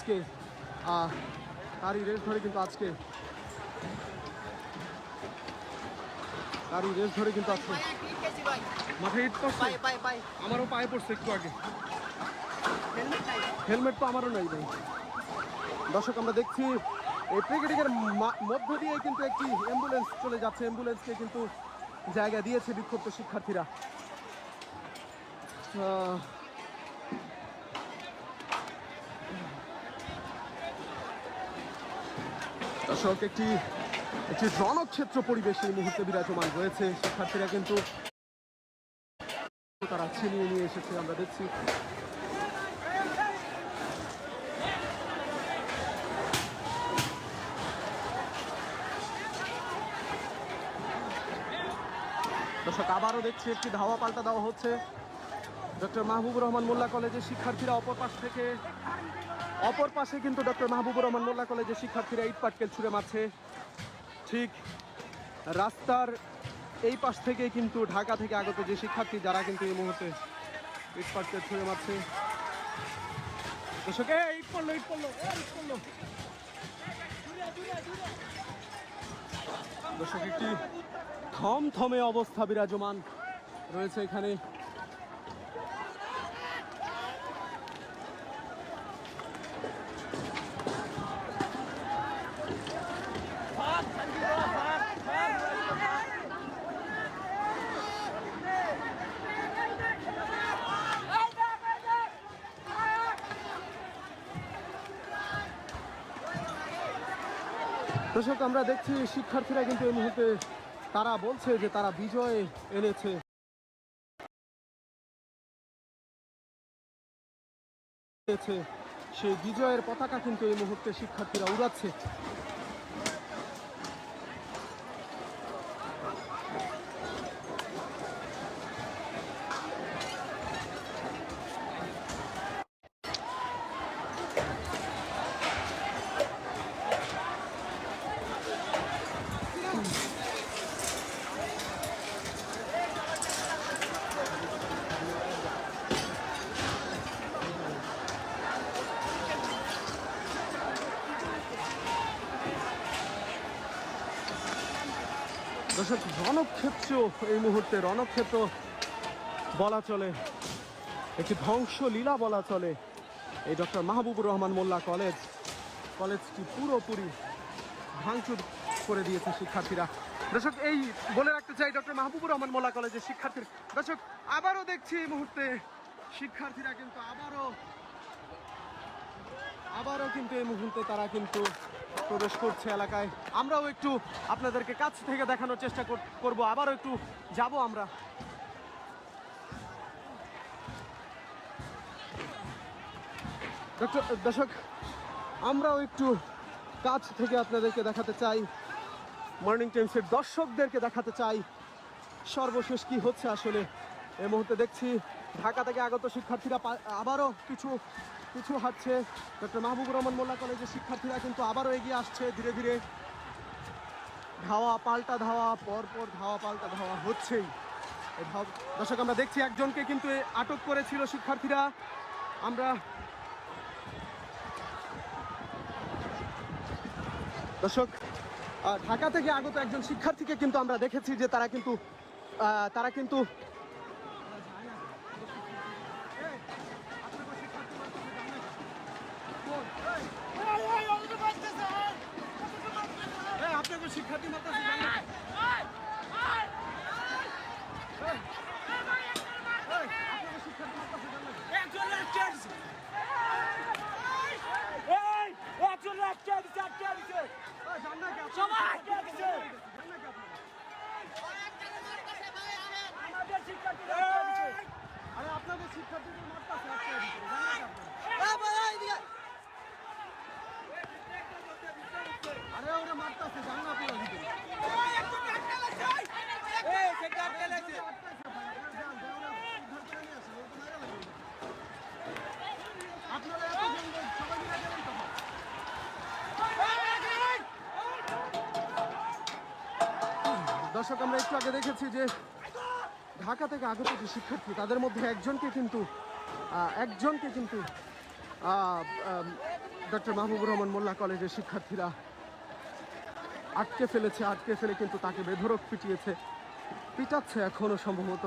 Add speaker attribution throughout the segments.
Speaker 1: আজকে তারই রেস ধরে কিন্তু আজকে মাথায় ইট পড়ছে, আমারও পায়ে পড়ছে একটু আগে। হেলমেট তো আমারও নাই ভাই। দর্শক আমরা দেখছি এই প্রিগেডিংয়ের মধ্য দিয়ে কিন্তু একটি অ্যাম্বুলেন্স চলে যাচ্ছে, অ্যাম্বুলেন্সকে কিন্তু জায়গা দিয়েছে বিক্ষুব্ধ শিক্ষার্থীরা। দর্শক একটি রণক্ষেত্র পরিবেশ এই মুহূর্তে বিরাজমান রয়েছে। শিক্ষার্থীরা কিন্তু তারা ছিনিয়ে নিয়ে এসেছে, আমরা দেখছি। দর্শক আবারও দেখছি একটি ধাওয়া পাল্টা দেওয়া হচ্ছে। ডক্টর মাহবুবুর রহমান মোল্লা কলেজের শিক্ষার্থীরা অপর পাশে কিন্তু ডক্টর মাহবুবুর রহমান মোল্লা কলেজের শিক্ষার্থীরা ইট পাটকেল ছুঁড়ে মারছে। ঠিক রাস্তার এই পাশ থেকেই কিন্তু ঢাকা থেকে আগত যে শিক্ষার্থী যারা কিন্তু এই মুহূর্তে ইট পাটকেল ছুঁড়ে মারছে। দর্শক ইট পড়লো। দর্শক একটি থমথমে অবস্থা বিরাজমান রয়েছে এখানে। দর্শক আমরা দেখছি শিক্ষার্থীরা কিন্তু এই মুহূর্তে তারা বলছে যে তারা বিজয় এনেছে। সেই বিজয়ের পতাকা কিন্তু এই মুহূর্তে শিক্ষার্থীরা উড়াচ্ছে। দর্শক রণক্ষেত্র এই মুহূর্তে রণক্ষেত্র বলা চলে, একটি ধ্বংসলীলা বলা চলে। এই ডক্টর মাহবুবুর রহমান মোল্লা কলেজটি পুরোপুরি ভাঙচুর করে দিয়েছে শিক্ষার্থীরা। দর্শক এই বলে রাখতে চাই ডক্টর মাহবুবুর রহমান মোল্লা কলেজের শিক্ষার্থীর। দর্শক আবারও দেখছি এই মুহূর্তে শিক্ষার্থীরা কিন্তু আবারও কিন্তু এই মুহূর্তে তারা কিন্তু প্রবেশ করছে এলাকায়। আমরাও একটু আপনাদেরকে কাছ থেকে দেখানোর চেষ্টা করব, আবারও একটু যাব আমরা। দর্শক আমরাও একটু কাছ থেকে আপনাদেরকে দেখাতে চাই, মর্নিং টাইমসের দর্শকদেরকে দেখাতে চাই সর্বশেষ কি হচ্ছে আসলে। এই মুহূর্তে দেখছি ঢাকা থেকে আগত শিক্ষার্থীরা আবারও কিছু হাঁটছে। ডক্টর মাহবুবুর রহমান মোল্লা কলেজের শিক্ষার্থীরা কিন্তু আবারও এগিয়ে আসছে ধীরে ধীরে। ধাওয়া পাল্টা ধাওয়া, পরপর ধাওয়া পাল্টা ধাওয়া হচ্ছেই। দর্শক আমরা দেখছি একজনকে কিন্তু আটক করেছিল শিক্ষার্থীরা। আমরা দর্শক ঢাকা থেকে আগত একজন শিক্ষার্থীকে কিন্তু আমরা দেখেছি যে তারা কিন্তু আপনাকে শিক্ষার্থী মারতেছে আপনাদের শিক্ষার্থীদের মারতেছে। আরে ওরা মারতেছে, জানেন আপনারা ভিতরে আপনারা দর্শক আমরা একটু আগে দেখেছি যে ঢাকা থেকে আগত যে শিক্ষার্থী তাদের মধ্যে একজনকে কিন্তু ডক্টর মাহবুবুর রহমান মোল্লা কলেজের শিক্ষার্থীরা আটকে ফেলে কিন্তু তাকে বেধড়ক পিটাচ্ছে এখনো সম্ভবত।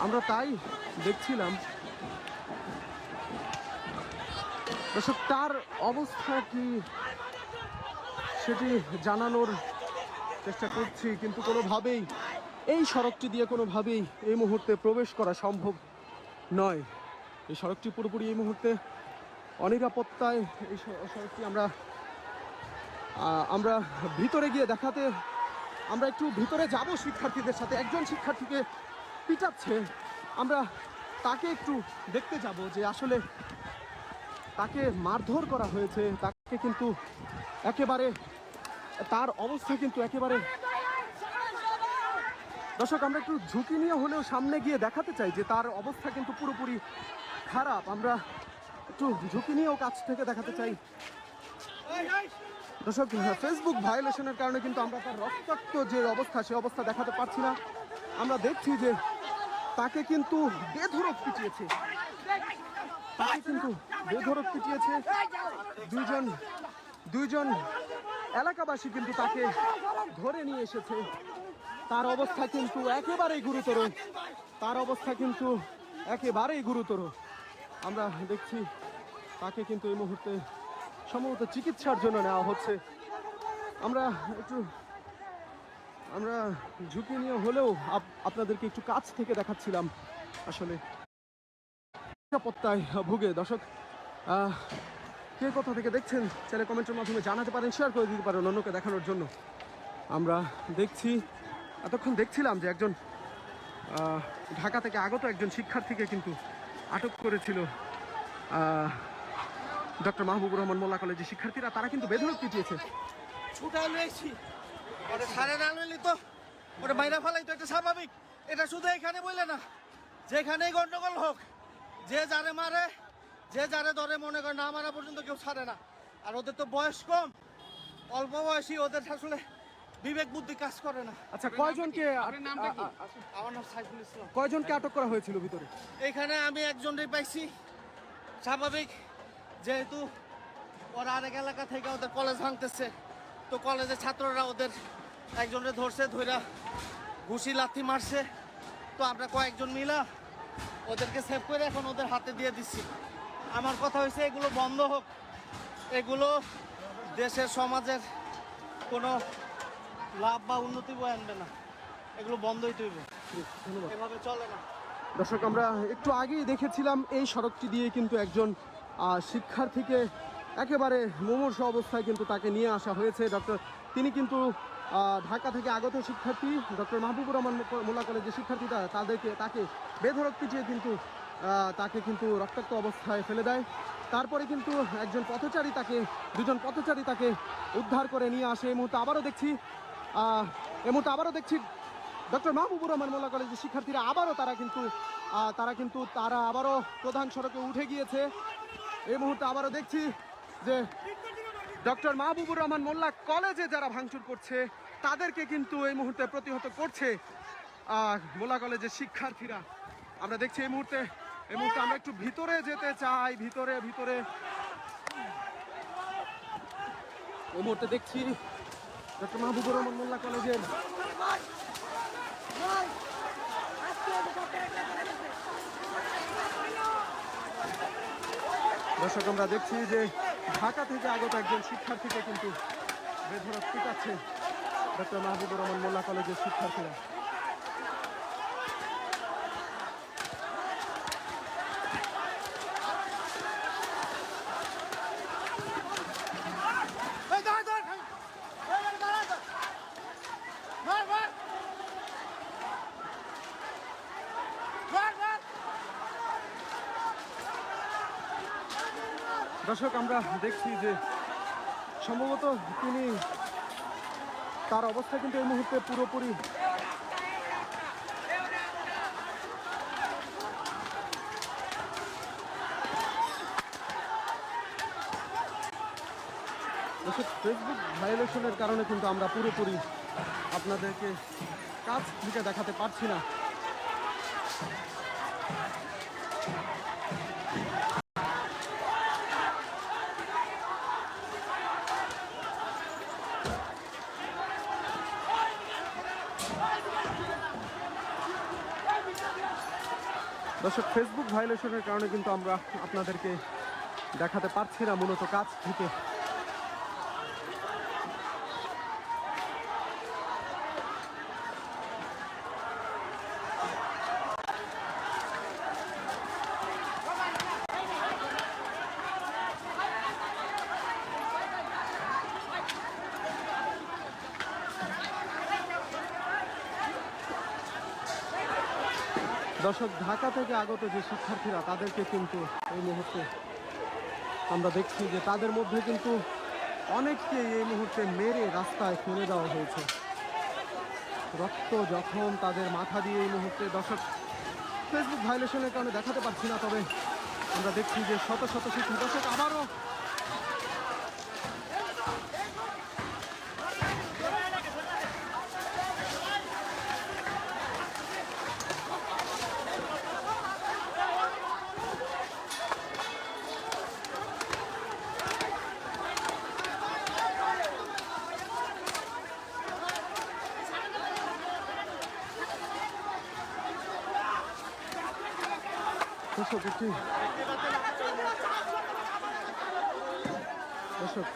Speaker 1: আমরা তাই দেখছিলাম। দর্শক, তার অবস্থা কি সেটি জানানোর চেষ্টা করছি, কিন্তু কোনোভাবেই এই সড়কটি দিয়ে কোনোভাবেই এই মুহূর্তে প্রবেশ করা সম্ভব নয়। এই সড়কটি পুরোপুরি এই মুহূর্তে অনিরাপত্তায়। এই সড়কটি আমরা ভিতরে গিয়ে আমরা একটু ভিতরে যাব শিক্ষার্থীদের সাথে। একজন শিক্ষার্থীকে পিটাচ্ছে, আমরা তাকে একটু দেখতে যাব যে আসলে তাকে মারধর করা হয়েছে। তাকে কিন্তু একেবারে তার অবস্থা কিন্তু একেবারে, দর্শক আমরা একটু ঝুঁকি নিয়ে হলেও সামনে গিয়ে দেখাতে চাই যে তার অবস্থা কিন্তু পুরোপুরি খারাপ। আমরা একটু ঝুঁকি নিয়েও কাছ থেকে দেখাতে চাই। দর্শক, ফেসবুক ভায়োলেশনের কারণে কিন্তু আমরা তার রক্তাক্ত যে অবস্থা সে অবস্থা দেখাতে পারছি না। আমরা দেখছি যে তাকে কিন্তু বেধড়ক পিটিয়েছে। দুইজন এলাকাবাসী কিন্তু তাকে ধরে নিয়ে এসেছে। তার অবস্থা কিন্তু একেবারেই গুরুতর। আমরা দেখছি তাকে কিন্তু এই মুহূর্তে সম্ভবত চিকিৎসার জন্য নেওয়া হচ্ছে। আমরা ঝুঁকি নিয়ে হলেও আপনাদেরকে একটু কাছ থেকে দেখাচ্ছিলাম আসলে নিরাপত্তায় ভুগে। দর্শক, কে কোথা থেকে দেখছেন চাইলে কমেন্টের মাধ্যমে জানাতে পারেন, শেয়ার করে দিতে পারেন অন্যকে দেখানোর জন্য। আমরা এতক্ষণ দেখছিলাম যে একজন ঢাকা থেকে আগত একজন শিক্ষার্থীকে কিন্তু আটক করেছিল ডক্টর মাহবুবুর রহমান মোল্লা কলেজের শিক্ষার্থীরা। তারা কিন্তু বেধড়ক পিটিয়েছে।
Speaker 2: বাইরে ফেলাই তো এটা স্বাভাবিক। এটা শুধু এখানে বললে না, যেখানেই গন্ডগোল হোক, যে যারে মারে, যে যারে ধরে, মনে করে না মারা পর্যন্ত কেউ ছাড়ে না। আর ওদের তো বয়স কম, অল্প বয়সী, ওদের আসলে বিবেক বুদ্ধি কাজ করে না।
Speaker 1: আচ্ছা, কয়জনকে
Speaker 2: আমার নাম সাইফুল ইসলাম।
Speaker 1: কয়জনকে আটক করা হয়েছিল ভিতরে?
Speaker 2: এখানে আমি একজনই পাইছি। স্বাভাবিক, যেহেতু ওরা আরেক এলাকা থেকে ওদের কলেজ ভাঙতেছে, তো কলেজের ছাত্ররা ওদের একজনের ধরছে, ধইরা ঘুষি লাথি মারছে। তো আমরা কয়েকজন মিলা ওদেরকে সেভ করে এখন ওদের হাতে দিয়ে দিচ্ছি। আমার কথা হয়েছে এগুলো বন্ধ হোক। এগুলো দেশের সমাজের কোনো লাভ বা উন্নতি বয়ে আনবে না। এগুলো বন্ধই তৈরি, এভাবে চলে না।
Speaker 1: দর্শক, আমরা একটু আগেই দেখেছিলাম এই সড়কটি দিয়ে কিন্তু একজন শিক্ষার্থীকে একেবারে মুমূর্ষু অবস্থায় কিন্তু তাকে নিয়ে আসা হয়েছে। তিনি কিন্তু ঢাকা থেকে আগত শিক্ষার্থী ডক্টর মাহবুবুর রহমান মোল্লা কলেজের শিক্ষার্থীরা তাকে বেধড়ক পিটিয়ে কিন্তু তাকে কিন্তু রক্তাক্ত অবস্থায় ফেলে দেয়। তারপরে কিন্তু দুজন পথচারী তাকে উদ্ধার করে নিয়ে আসে। এই মুহূর্তে আবারও দেখছি ডক্টর মাহবুবুর রহমান মোল্লা কলেজের শিক্ষার্থীরা তারা আবারও প্রধান সড়কে উঠে গিয়েছে। এই মুহূর্তে আবারও দেখছি যে ডক্টর মাহবুবুর রহমান মোল্লা কলেজে যারা ভাঙচুর করছে তাদেরকে কিন্তু এই মুহূর্তে প্রতিহত করছে মোল্লা কলেজের শিক্ষার্থীরা। আমরা দেখছি এই মুহূর্তে আমরা একটু ভিতরে যেতে চাই। ভিতরে এই মুহূর্তে দেখছি ডক্টর মাহবুবুর রহমান মোল্লা কলেজের দর্শক, আমরা দেখছি যে ঢাকা থেকে আগত একজন শিক্ষার্থীকে কিন্তু বেধড়ক পিটাচ্ছে ডক্টর মাহবুবুর রহমান মোল্লা কলেজের শিক্ষার্থীরা। দর্শক, আমরা দেখছি যে সম্ভবত তার অবস্থা কিন্তু এই মুহূর্তে পুরোপুরি ফেসবুক ভায়োলেশনের কারণে কিন্তু আমরা পুরোপুরি আপনাদেরকে কাছ থেকে দেখাতে পারছি না। দর্শক, ফেসবুক ভায়োলেশনের কারণে কিন্তু আমরা আপনাদেরকে দেখাতে পারছি না মূলত কাছ থেকে। দর্শক, ঢাকা থেকে আগত যে শিক্ষার্থীরা তাদেরকে কিন্তু এই মুহূর্তে আমরা দেখছি যে তাদের মধ্যে কিন্তু অনেককে এই মুহূর্তে মেরে রাস্তায় ফেলে দেওয়া হয়েছে। রক্ত যখন তাদের মাথা দিয়ে এই মুহূর্তে, দর্শক ফেসবুক ভায়োলেশনের কারণে দেখাতে পারছি না, তবে আমরা দেখছি যে শত শত শিক্ষক, দর্শক আবারও দর্শক একটি দর্শক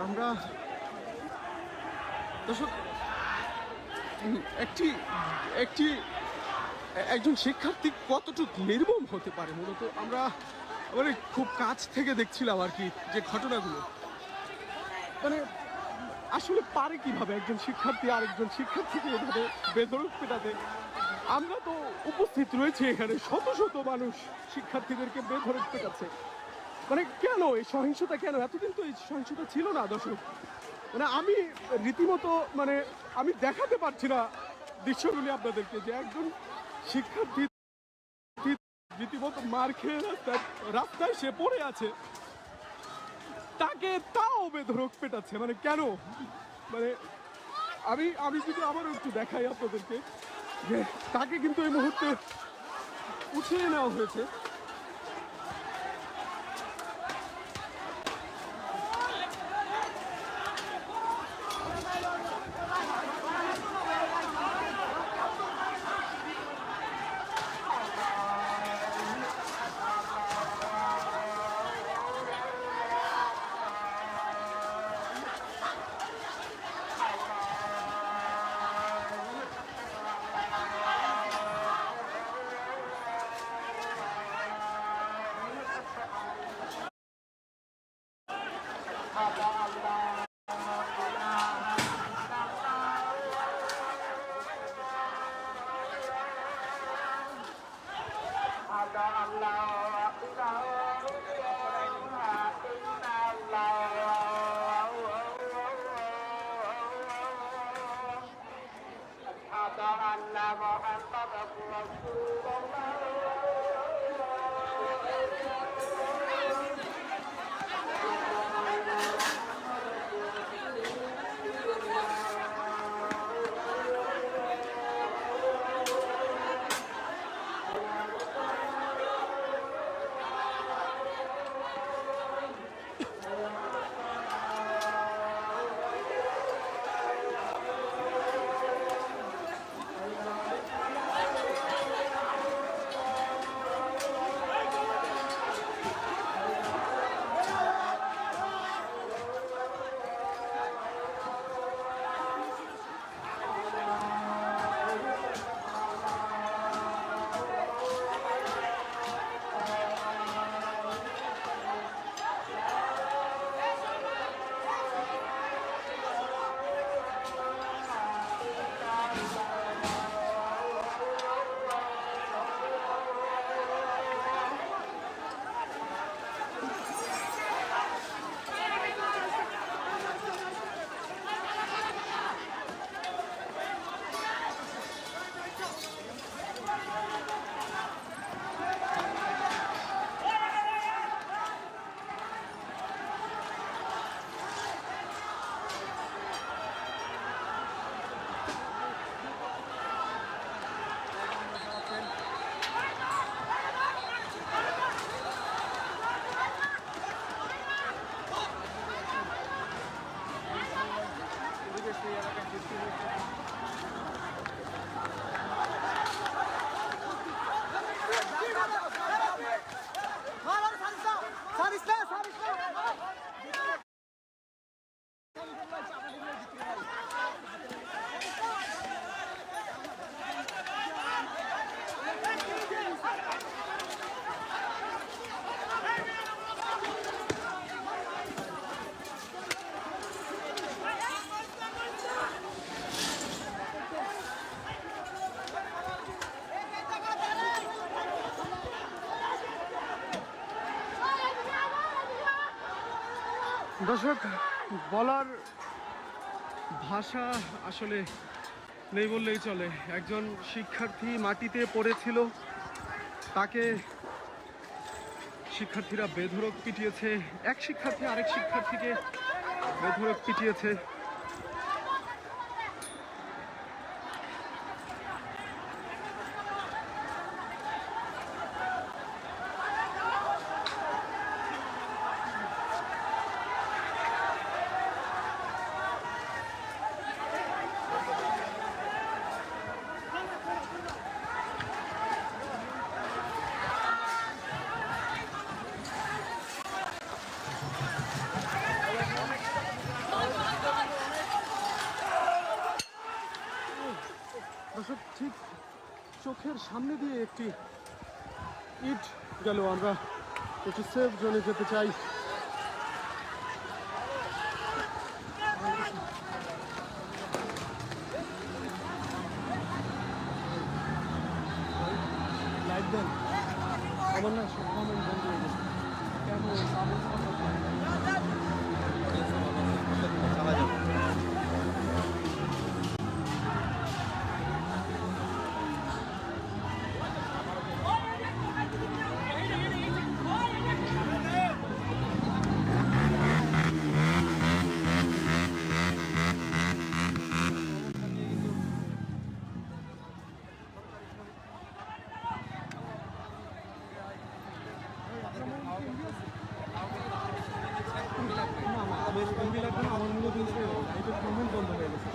Speaker 1: আমরা দর্শক একটি একটি একজন শিক্ষার্থী কতটুকু নির্মম হতে পারে, মূলত আমরা মানে খুব কাছ থেকে দেখছিলাম আর কি যে ঘটনাগুলো, মানে আসলে পারে কিভাবে একজন শিক্ষার্থী আরেকজন শিক্ষার্থীকে এভাবে বেধড়ক পেটাতে। আমরা তো উপস্থিত রয়েছে এখানে, শত শত মানুষ শিক্ষার্থীদেরকে বেধড়ক পেটাচ্ছে। মানে কেন এই সহিংসতা, কেন এতদিন তো এই সহিংসতা ছিল না দর্শক। মানে আমি রীতিমতো মানে আমি দেখাতে পারছি না দৃশ্যগুলি আপনাদেরকে, যে একজন শিক্ষার্থী রীতিমতো মার খেয়ে রাস্তায় সে পড়ে আছে, তাকে তাও বেধড়ক পেটাচ্ছে। মানে কেন, মানে আমি যদি আবারও একটু দেখাই আপনাদেরকে যে তাকে কিন্তু এই মুহূর্তে উঠিয়ে নেওয়া হয়েছে। দর্শক, বলার ভাষা আসলে নেই বললেই চলে। একজন শিক্ষার্থী মাটিতে পড়েছিল, তাকে শিক্ষার্থীরা বেধড়ক পিটিয়েছে। এক শিক্ষার্থী আরেক শিক্ষার্থীকে বেধড়ক পিটিয়েছে। দর্শক, ঠিক চোখের সামনে দিয়ে একটি ইট গেল। আমরা একটু সেফ জোনে যেতে চাই। লাইট দেন, আমার না সব কমেন্ট বন্ধ হয়ে গেছে। কেমন আমার মূলত লাইটের কমেন্ট বন্ধ হয়ে গেছে।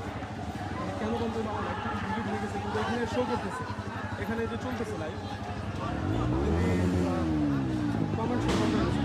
Speaker 1: কেন বন্ধ হলো? আমার লাইটটা ডিলিট হয়ে গেছে, কিন্তু এখানে শো করতেছে, এখানে যে চলতেছে লাইট, কমেন্ট শো বন্ধ হয়ে গেছে।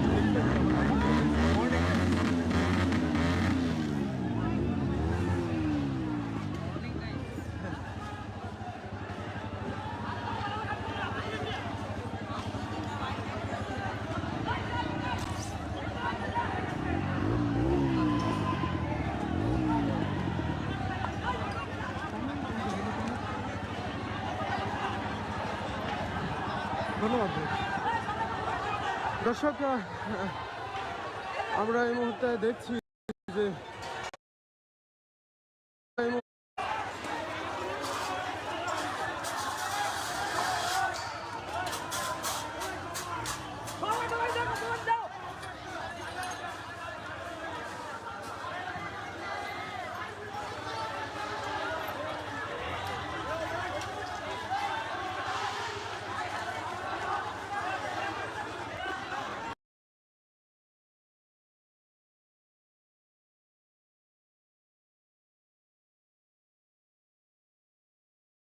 Speaker 1: ধন্যবাদ দর্শক। আমরা এই মুহূর্তে দেখছি যে